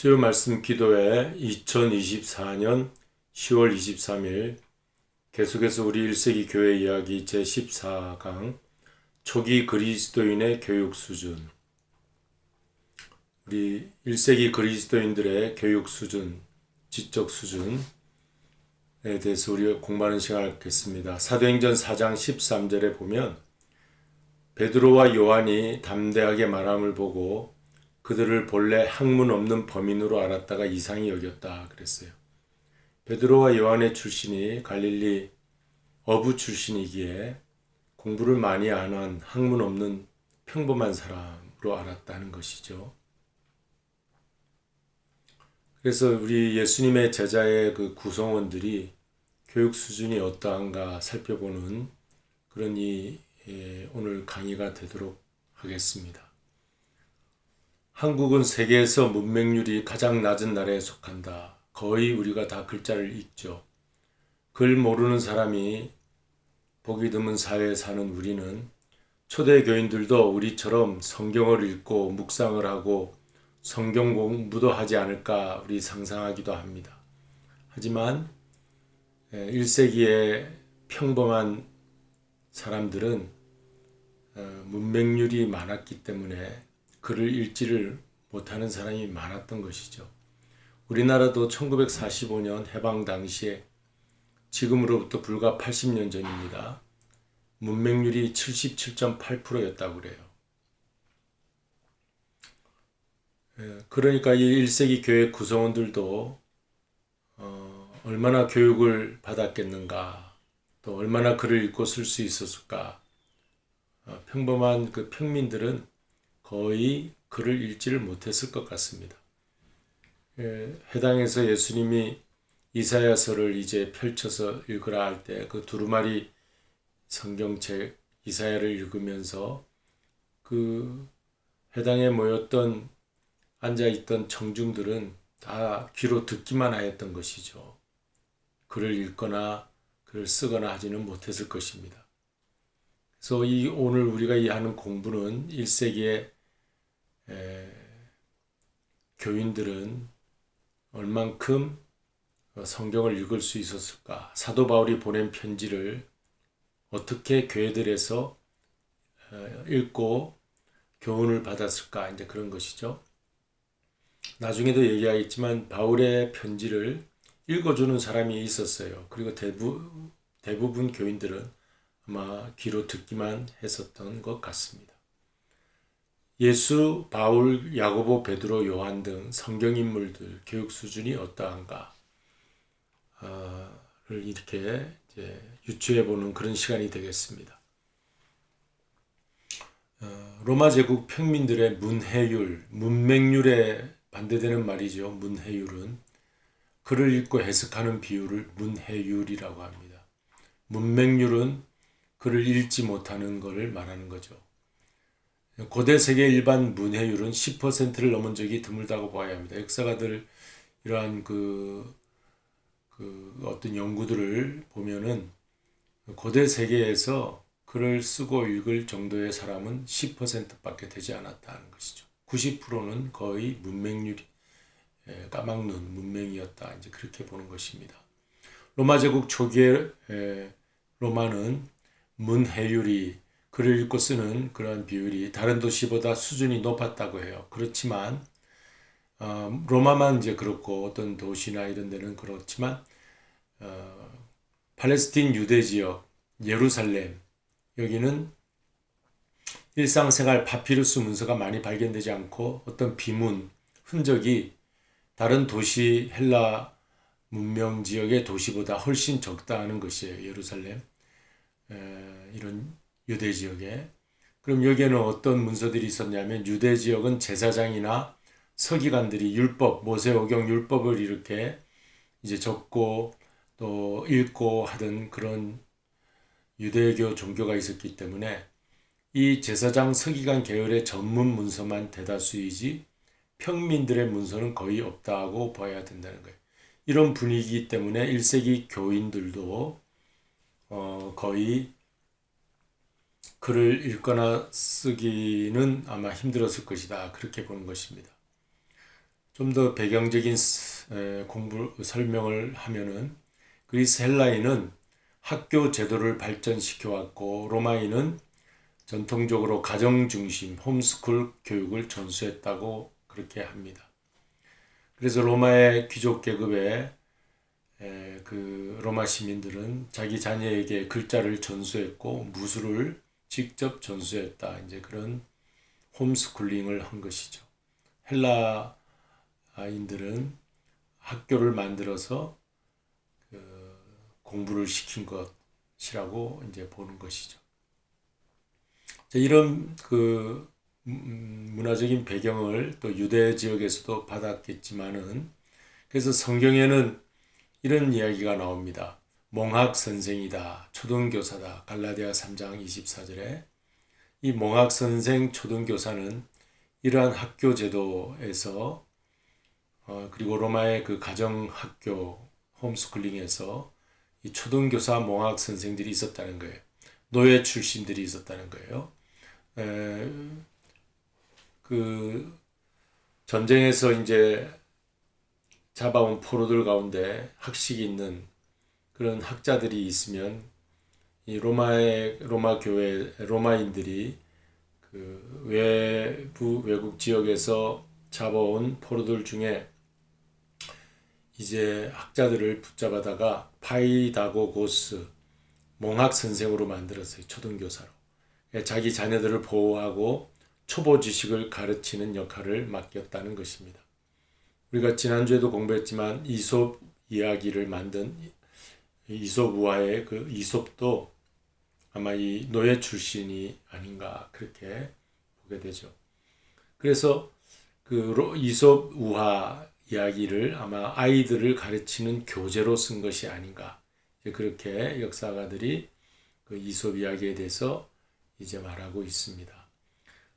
수요 말씀 기도회 2024년 10월 23일 계속해서 우리 1세기 교회 이야기 제14강 초기 그리스도인의 교육 수준. 우리 1세기 그리스도인들의 교육 수준, 지적 수준에 대해서 우리가 공부하는 시간을 갖겠습니다. 사도행전 4장 13절에 보면 베드로와 요한이 담대하게 말함을 보고 그들을 본래 학문 없는 범인으로 알았다가 이상히 여겼다 그랬어요. 베드로와 요한의 출신이 갈릴리 어부 출신이기에 공부를 많이 안 한 학문 없는 평범한 사람으로 알았다는 것이죠. 그래서 우리 예수님의 제자의 그 구성원들이 교육 수준이 어떠한가 살펴보는 그런 오늘 강의가 되도록 하겠습니다. 한국은 세계에서 문맹률이 가장 낮은 나라에 속한다. 거의 우리가 다 글자를 읽죠. 글 모르는 사람이 보기 드문 사회에 사는 우리는 초대 교인들도 우리처럼 성경을 읽고 묵상을 하고 성경 공부도 하지 않을까 우리 상상하기도 합니다. 하지만 1세기의 평범한 사람들은 문맹률이 많았기 때문에 글을 읽지를 못하는 사람이 많았던 것이죠. 우리나라도 1945년 해방 당시에 지금으로부터 불과 80년 전입니다. 문맹률이 77.8%였다고 그래요. 그러니까 이 1세기 교회 구성원들도 얼마나 교육을 받았겠는가, 또 얼마나 글을 읽고 쓸 수 있었을까. 평범한 그 평민들은 거의 글을 읽지를 못했을 것 같습니다. 해당에서 예수님이 이사야서를 이제 펼쳐서 읽으라 할 때 그 두루마리 성경책 이사야를 읽으면서 그 해당에 모였던 앉아있던 청중들은 다 귀로 듣기만 하였던 것이죠. 글을 읽거나 글을 쓰거나 하지는 못했을 것입니다. 그래서 오늘 우리가 하는 공부는 1세기의 교인들은 얼만큼 성경을 읽을 수 있었을까? 사도 바울이 보낸 편지를 어떻게 교회들에서 읽고 교훈을 받았을까? 이제 그런 것이죠. 나중에도 얘기하겠지만 바울의 편지를 읽어주는 사람이 있었어요. 그리고 대부분 교인들은 아마 귀로 듣기만 했었던 것 같습니다. 예수, 바울, 야고보, 베드로, 요한 등 성경인물들 교육 수준이 어떠한가를 이렇게 이제 유추해보는 그런 시간이 되겠습니다. 로마 제국 평민들의 문해율, 문맹률에 반대되는 말이죠. 문해율은 글을 읽고 해석하는 비율을 문해율이라고 합니다. 문맹률은 글을 읽지 못하는 것을 말하는 거죠. 고대 세계 일반 문해율은 10%를 넘은 적이 드물다고 봐야 합니다. 역사가들 이러한 어떤 연구들을 보면은 고대 세계에서 글을 쓰고 읽을 정도의 사람은 10%밖에 되지 않았다는 것이죠. 90%는 거의 문맹률이 까막눈 문맹이었다. 이제 그렇게 보는 것입니다. 로마 제국 초기에 로마는 문해율이 글을 읽고 쓰는 그런 비율이 다른 도시보다 수준이 높았다고 해요. 그렇지만 로마만 이제 그렇고 어떤 도시나 이런 데는 그렇지만 팔레스틴 유대 지역, 예루살렘 여기는 일상생활 파피루스 문서가 많이 발견되지 않고 어떤 비문, 흔적이 다른 도시 헬라 문명 지역의 도시보다 훨씬 적다는 것이에요. 예루살렘 이런 유대 지역에. 그럼 여기에는 어떤 문서들이 있었냐면 유대 지역은 제사장이나 서기관들이 율법, 모세오경 율법을 이렇게 이제 적고 또 읽고 하던 그런 유대교 종교가 있었기 때문에 이 제사장 서기관 계열의 전문 문서만 대다수이지 평민들의 문서는 거의 없다고 봐야 된다는 거예요. 이런 분위기 때문에 1세기 교인들도 거의 글을 읽거나 쓰기는 아마 힘들었을 것이다. 그렇게 보는 것입니다. 좀 더 배경적인 공부 설명을 하면은 그리스 헬라인은 학교 제도를 발전시켜 왔고 로마인은 전통적으로 가정 중심 홈스쿨 교육을 전수했다고 그렇게 합니다. 그래서 로마의 귀족 계급의 그 로마 시민들은 자기 자녀에게 글자를 전수했고 무술을 직접 전수했다. 이제 그런 홈스쿨링을 한 것이죠. 헬라인들은 학교를 만들어서 공부를 시킨 것이라고 이제 보는 것이죠. 이런 그 문화적인 배경을 또 유대 지역에서도 받았겠지만은 그래서 성경에는 이런 이야기가 나옵니다. 몽학 선생이다, 초등교사다. 갈라디아 3장 24절에 이 몽학 선생 초등교사는 이러한 학교 제도에서 그리고 로마의 그 가정학교 홈스쿨링에서 이 초등교사 몽학 선생들이 있었다는 거예요. 노예 출신들이 있었다는 거예요. 그 전쟁에서 이제 잡아온 포로들 가운데 학식이 있는 그런 학자들이 있으면 이 로마 교회 로마인들이 그 외국 지역에서 잡아온 포로들 중에 이제 학자들을 붙잡아다가 파이다고고스 몽학 선생으로 만들었어요. 초등교사로. 자기 자녀들을 보호하고 초보 지식을 가르치는 역할을 맡겼다는 것입니다. 우리가 지난주에도 공부했지만 이솝 이야기를 만든 이솝 우화의 그 이솝도 아마 이 노예 출신이 아닌가 그렇게 보게 되죠. 그래서 그 이솝 우화 이야기를 아마 아이들을 가르치는 교재로 쓴 것이 아닌가 그렇게 역사가들이 그 이솝 이야기에 대해서 이제 말하고 있습니다.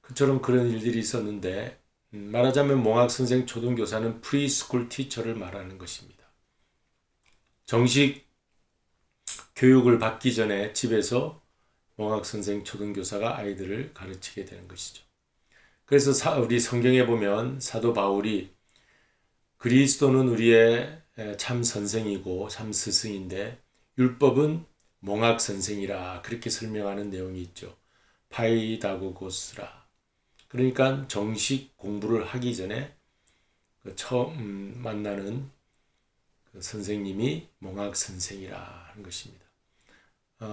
그처럼 그런 일들이 있었는데 말하자면 몽학 선생 초등교사는 프리스쿨 티처를 말하는 것입니다. 정식 교육을 받기 전에 집에서 몽학 선생 초등교사가 아이들을 가르치게 되는 것이죠. 그래서 우리 성경에 보면 사도 바울이 그리스도는 우리의 참 선생이고 참 스승인데 율법은 몽학 선생이라 그렇게 설명하는 내용이 있죠. 파이다고고스라. 그러니까 정식 공부를 하기 전에 처음 만나는 그 선생님이 몽학 선생이라 하는 것입니다.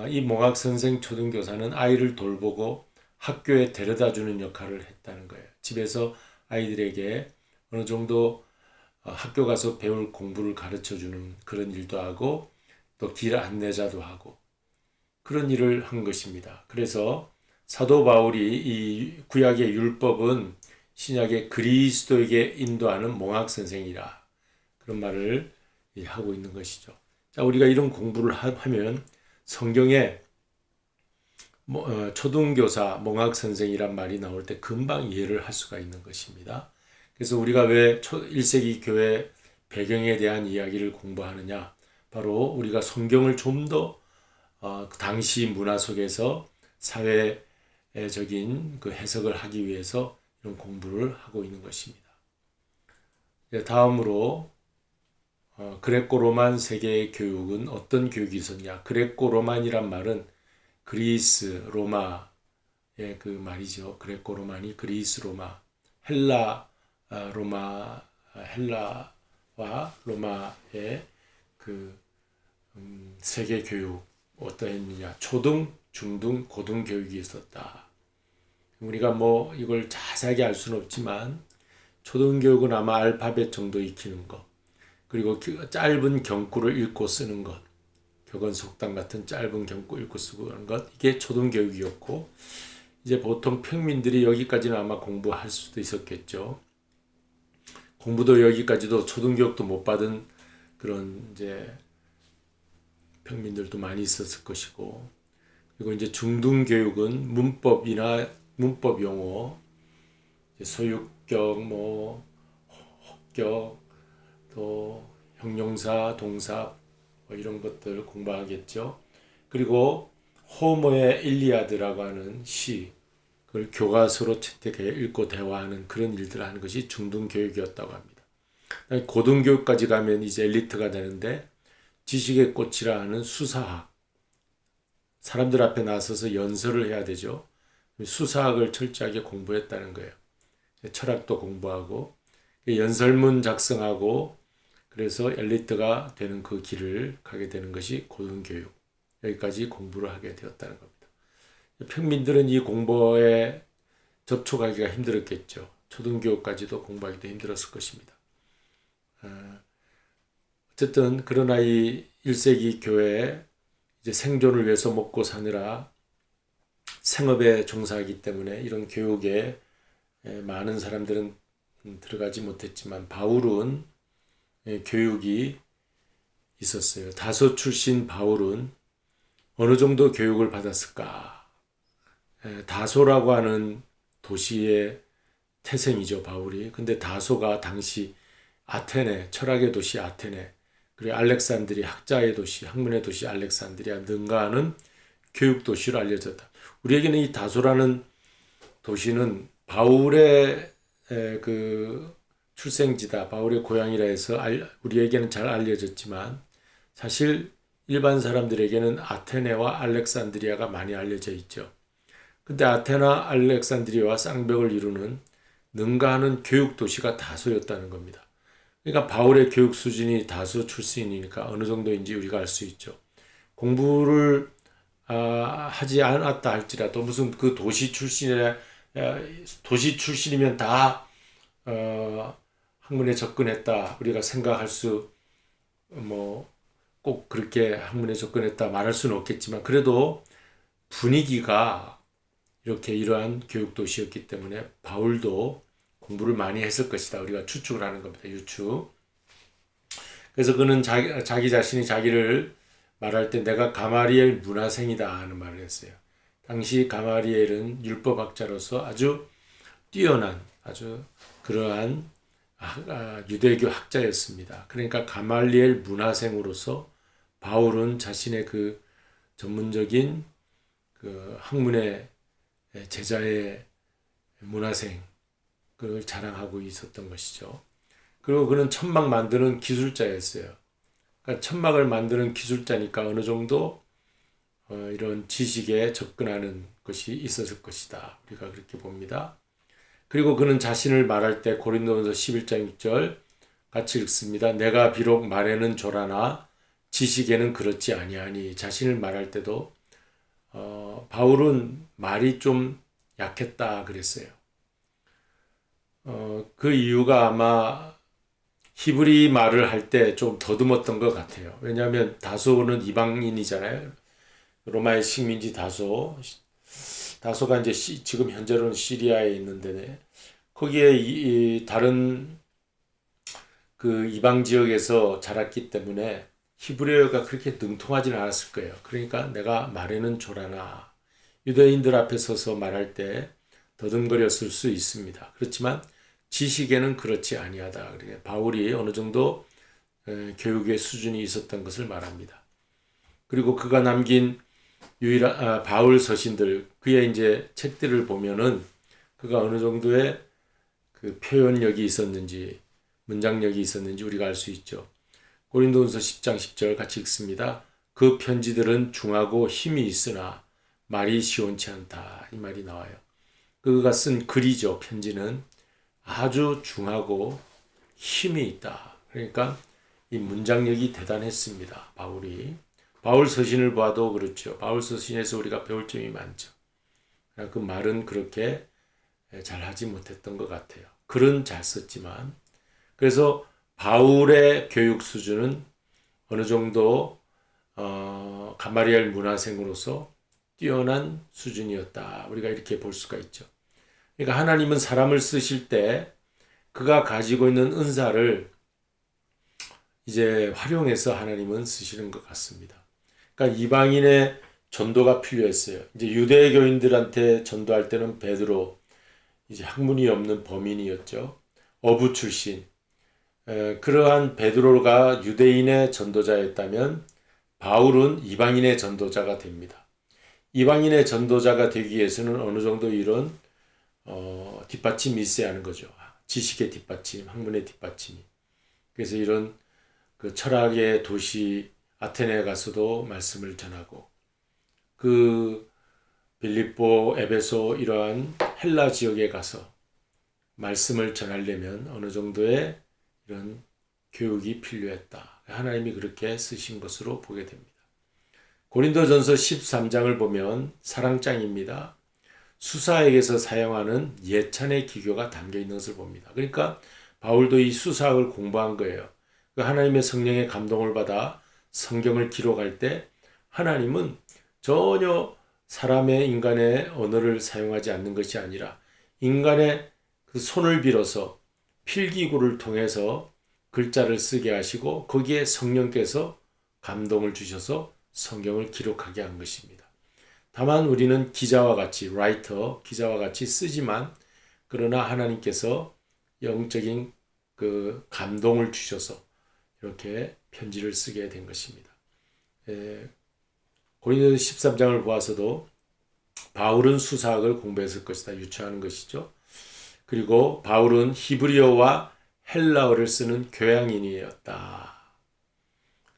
이 몽학 선생 초등교사는 아이를 돌보고 학교에 데려다주는 역할을 했다는 거예요. 집에서 아이들에게 어느 정도 학교 가서 배울 공부를 가르쳐주는 그런 일도 하고 또 길 안내자도 하고 그런 일을 한 것입니다. 그래서 사도 바울이 이 구약의 율법은 신약의 그리스도에게 인도하는 몽학 선생이라 그런 말을 하고 있는 것이죠. 자, 우리가 이런 공부를 하면 성경에 초등교사, 몽학 선생이란 말이 나올 때 금방 이해를 할 수가 있는 것입니다. 그래서 우리가 왜 1세기 교회 배경에 대한 이야기를 공부하느냐? 바로 우리가 성경을 좀 더 당시 문화 속에서 사회적인 그 해석을 하기 위해서 이런 공부를 하고 있는 것입니다. 다음으로 그레코 로만 세계의 교육은 어떤 교육이 있었냐? 그레코 로만이란 말은 그리스 로마의 그 말이죠. 그레코 로만이 그리스 로마, 헬라와 로마의 그 세계 교육 어떠했느냐? 초등, 중등, 고등 교육이 있었다. 우리가 뭐 이걸 자세하게 알 수는 없지만 초등 교육은 아마 알파벳 정도 익히는 것, 그리고 짧은 경구를 읽고 쓰는 것, 격언 속담 같은 짧은 경구 읽고 쓰고 하는 것, 이게 초등 교육이었고 이제 보통 평민들이 여기까지는 아마 공부할 수도 있었겠죠. 공부도 여기까지도 초등 교육도 못 받은 그런 이제 평민들도 많이 있었을 것이고, 그리고 이제 중등 교육은 문법이나 문법 용어, 소유격, 혹격, 또 형용사, 동사 이런 것들 공부하겠죠. 그리고 호모의 일리아드라고 하는 시, 그걸 교과서로 채택해 읽고 대화하는 그런 일들을 하는 것이 중등 교육이었다고 합니다. 고등교육까지 가면 이제 엘리트가 되는데 지식의 꽃이라 하는 수사학, 사람들 앞에 나서서 연설을 해야 되죠. 수사학을 철저하게 공부했다는 거예요. 철학도 공부하고 연설문 작성하고 그래서 엘리트가 되는 그 길을 가게 되는 것이 고등교육. 여기까지 공부를 하게 되었다는 겁니다. 평민들은 이 공부에 접촉하기가 힘들었겠죠. 초등교육까지도 공부하기도 힘들었을 것입니다. 어쨌든 그러나 이 1세기 교회에 이제 생존을 위해서 먹고 사느라 생업에 종사하기 때문에 이런 교육에 많은 사람들은 들어가지 못했지만 바울은 교육이 있었어요. 다소 출신 바울은 어느 정도 교육을 받았을까? 다소라고 하는 도시의 태생이죠, 바울이. 근데 다소가 당시 아테네, 철학의 도시 아테네, 그리고 알렉산드리아, 학자의 도시, 학문의 도시 알렉산드리아 능가하는 교육 도시로 알려졌다. 우리에게는 이 다소라는 도시는 바울의 그 출생지다, 바울의 고향이라 해서 우리에게는 잘 알려졌지만 사실 일반 사람들에게는 아테네와 알렉산드리아가 많이 알려져 있죠. 근데 아테나, 알렉산드리아와 쌍벽을 이루는 능가하는 교육 도시가 다소였다는 겁니다. 그러니까 바울의 교육 수준이 다소 출신이니까 어느 정도인지 우리가 알 수 있죠. 공부를 하지 않았다 할지라도 무슨 그 도시 출신이면 다 학문에 접근했다 우리가 생각할 수 꼭 그렇게 학문에 접근했다 말할 수는 없겠지만 그래도 분위기가 이렇게 이러한 교육 도시였기 때문에 바울도 공부를 많이 했을 것이다. 우리가 추측을 하는 겁니다. 유추. 그래서 그는 자기 자신이 자기를 말할 때 내가 가마리엘 문화생이다 하는 말을 했어요. 당시 가마리엘은 율법학자로서 아주 뛰어난 아주 그러한 유대교 학자였습니다. 그러니까 가말리엘 문화생으로서 바울은 자신의 그 전문적인 그 학문의 제자의 문화생 그걸 자랑하고 있었던 것이죠. 그리고 그는 천막 만드는 기술자였어요. 그러니까 천막을 만드는 기술자니까 어느 정도 이런 지식에 접근하는 것이 있었을 것이다. 우리가 그렇게 봅니다. 그리고 그는 자신을 말할 때 고린도전서 11장 6절 같이 읽습니다. 내가 비록 말에는 조라나 지식에는 그렇지 아니하니. 자신을 말할 때도 바울은 말이 좀 약했다 그랬어요. 그 이유가 아마 히브리 말을 할 때 좀 더듬었던 것 같아요. 왜냐하면 다소는 이방인이잖아요. 로마의 식민지 다소가 이제 지금 현재로는 시리아에 있는데 거기에 다른 그 이방 지역에서 자랐기 때문에 히브리어가 그렇게 능통하지는 않았을 거예요. 그러니까 내가 말에는 조라나 유대인들 앞에 서서 말할 때 더듬거렸을 수 있습니다. 그렇지만 지식에는 그렇지 아니하다. 그러니까 바울이 어느 정도 교육의 수준이 있었던 것을 말합니다. 그리고 그가 남긴 바울 서신들, 그의 이제 책들을 보면은 그가 어느 정도의 그 표현력이 있었는지, 문장력이 있었는지 우리가 알 수 있죠. 고린도전서 10장 10절 같이 읽습니다. 그 편지들은 중하고 힘이 있으나 말이 시원치 않다. 이 말이 나와요. 그가 쓴 글이죠. 편지는 아주 중하고 힘이 있다. 그러니까 이 문장력이 대단했습니다. 바울 서신을 봐도 그렇죠. 바울 서신에서 우리가 배울 점이 많죠. 그 말은 그렇게 잘 하지 못했던 것 같아요. 글은 잘 썼지만 그래서 바울의 교육 수준은 어느 정도 가마리엘 문화생으로서 뛰어난 수준이었다. 우리가 이렇게 볼 수가 있죠. 그러니까 하나님은 사람을 쓰실 때 그가 가지고 있는 은사를 이제 활용해서 하나님은 쓰시는 것 같습니다. 그러니까 이방인의 전도가 필요했어요. 이제 유대교인들한테 전도할 때는 베드로 이제 학문이 없는 범인이었죠. 어부 출신. 그러한 베드로가 유대인의 전도자였다면 바울은 이방인의 전도자가 됩니다. 이방인의 전도자가 되기 위해서는 어느 정도 이런 뒷받침이 있어야 하는 거죠. 지식의 뒷받침, 학문의 뒷받침이. 그래서 이런 그 철학의 도시 아테네에 가서도 말씀을 전하고, 그 빌립보, 에베소 이러한 헬라 지역에 가서 말씀을 전하려면 어느 정도의 이런 교육이 필요했다. 하나님이 그렇게 쓰신 것으로 보게 됩니다. 고린도전서 13장을 보면 사랑장입니다. 수사에게서 사용하는 예찬의 기교가 담겨 있는 것을 봅니다. 그러니까 바울도 이 수사학을 공부한 거예요. 그 하나님의 성령의 감동을 받아 성경을 기록할 때 하나님은 전혀 사람의 인간의 언어를 사용하지 않는 것이 아니라 인간의 그 손을 빌어서 필기구를 통해서 글자를 쓰게 하시고 거기에 성령께서 감동을 주셔서 성경을 기록하게 한 것입니다. 다만 우리는 기자와 같이 기자와 같이 쓰지만, 그러나 하나님께서 영적인 그 감동을 주셔서 이렇게 편지를 쓰게 된 것입니다. 고린도서 13장을 보아서도 바울은 수사학을 공부했을 것이다 유추하는 것이죠. 그리고 바울은 히브리어와 헬라어를 쓰는 교양인이었다.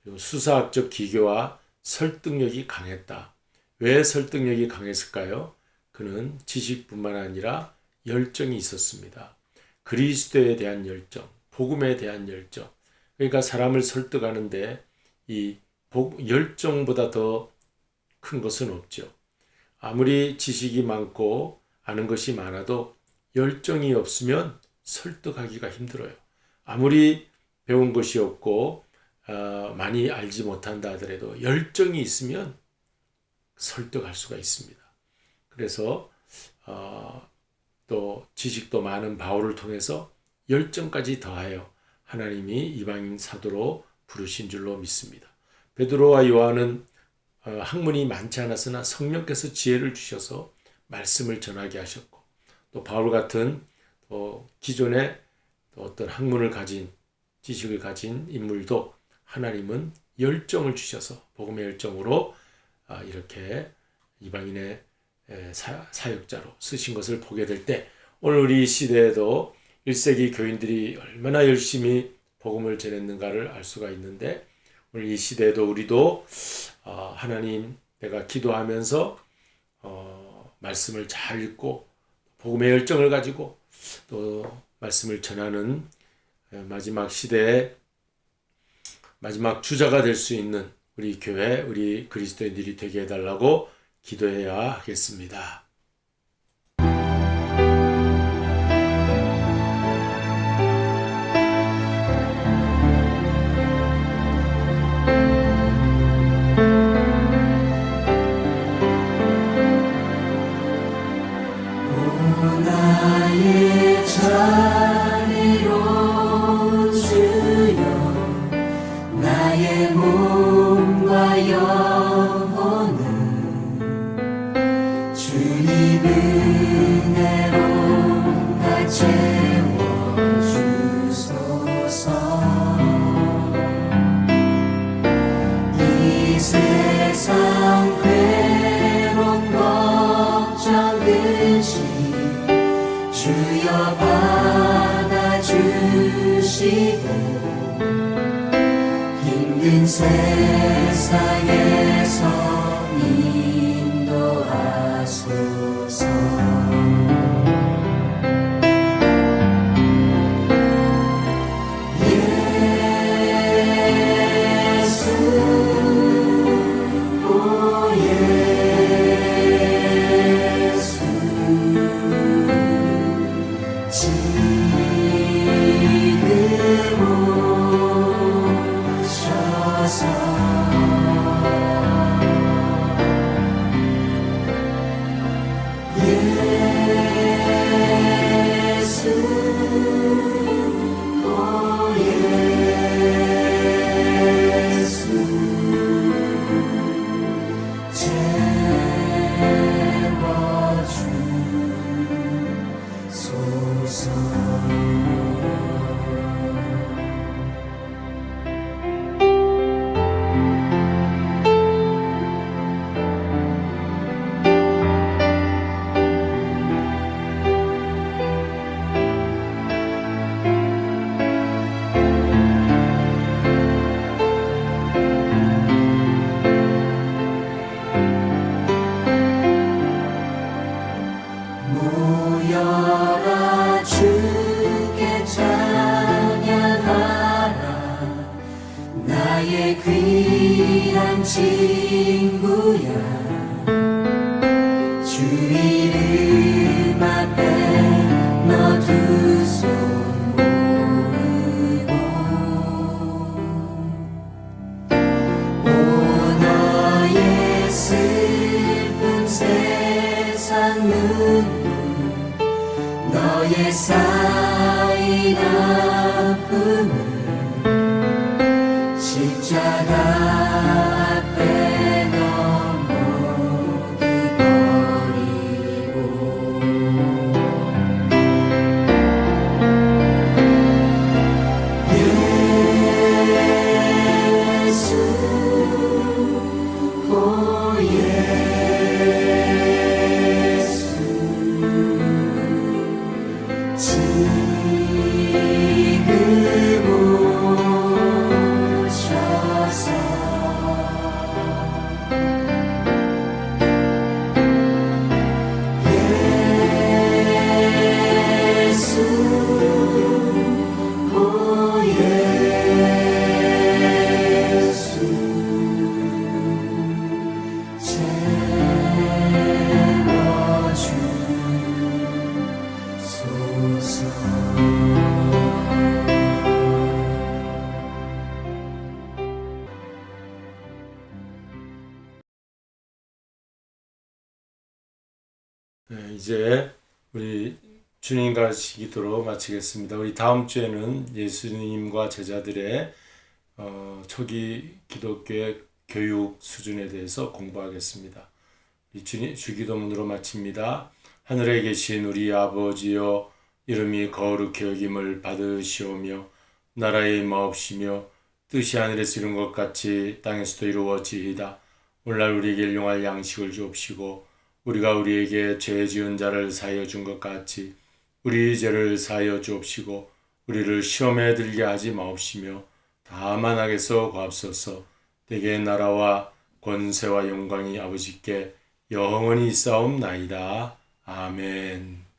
그리고 수사학적 기교와 설득력이 강했다. 왜 설득력이 강했을까요? 그는 지식뿐만 아니라 열정이 있었습니다. 그리스도에 대한 열정, 복음에 대한 열정. 그러니까 사람을 설득하는데 이 열정보다 더 큰 것은 없죠. 아무리 지식이 많고 아는 것이 많아도 열정이 없으면 설득하기가 힘들어요. 아무리 배운 것이 없고 많이 알지 못한다 하더라도 열정이 있으면 설득할 수가 있습니다. 그래서 또 지식도 많은 바울을 통해서 열정까지 더하여 하나님이 이방인 사도로 부르신 줄로 믿습니다. 베드로와 요한은 학문이 많지 않았으나 성령께서 지혜를 주셔서 말씀을 전하게 하셨고, 또 바울 같은 기존에 어떤 학문을 가진, 지식을 가진 인물도 하나님은 열정을 주셔서 복음의 열정으로 이렇게 이방인의 사역자로 쓰신 것을 보게 될 때, 오늘 우리 시대에도 1세기 교인들이 얼마나 열심히 복음을 전했는가를 알 수가 있는데, 오늘 이 시대에도 우리도 하나님, 내가 기도하면서 말씀을 잘 읽고 복음의 열정을 가지고 또 말씀을 전하는 마지막 시대에 마지막 주자가 될 수 있는 우리 교회, 우리 그리스도인들이 되게 해달라고 기도해야 하겠습니다. 나의 자비로운 주여, 나의 몸과 영혼을 주님 은혜로 다 채워주소서. 이 세상 괴로움 걱정 근심 주여 받아주시고, 힘든 세상에서 인도하소서. 예수, 오 예수, 지금 오셔서 나의 귀한 친구야 주 이름 앞에 너 두 손 모으고 오 너의 슬픈 세상 눈물 너의 쌓인 아픔을 십자가 앞에 너 모두 버리고 예수 오 예수 지금 오셔서 예수 오 예수 채워주소서. 네, 이제 우리 주님 같이 기도로 마치겠습니다. 우리 다음 주에는 예수님과 제자들의 초기 기독교의 교육 수준에 대해서 공부하겠습니다. 이 주기도문으로 마칩니다. 하늘에 계신 우리 아버지여 이름이 거룩히 여김을 받으시오며 나라의 임하옵시며 뜻이 하늘에서 이룬 것 같이 땅에서도 이루어지이다. 오늘날 우리에게 일용할 양식을 주옵시고 우리가 우리에게 죄 지은 자를 사하여 준 것 같이 우리 죄를 사하여 주옵시고 우리를 시험에 들게 하지 마옵시며 다만 악에서 구하옵소서. 대개 나라와 권세와 영광이 아버지께 영원히 있사옵나이다. 아멘.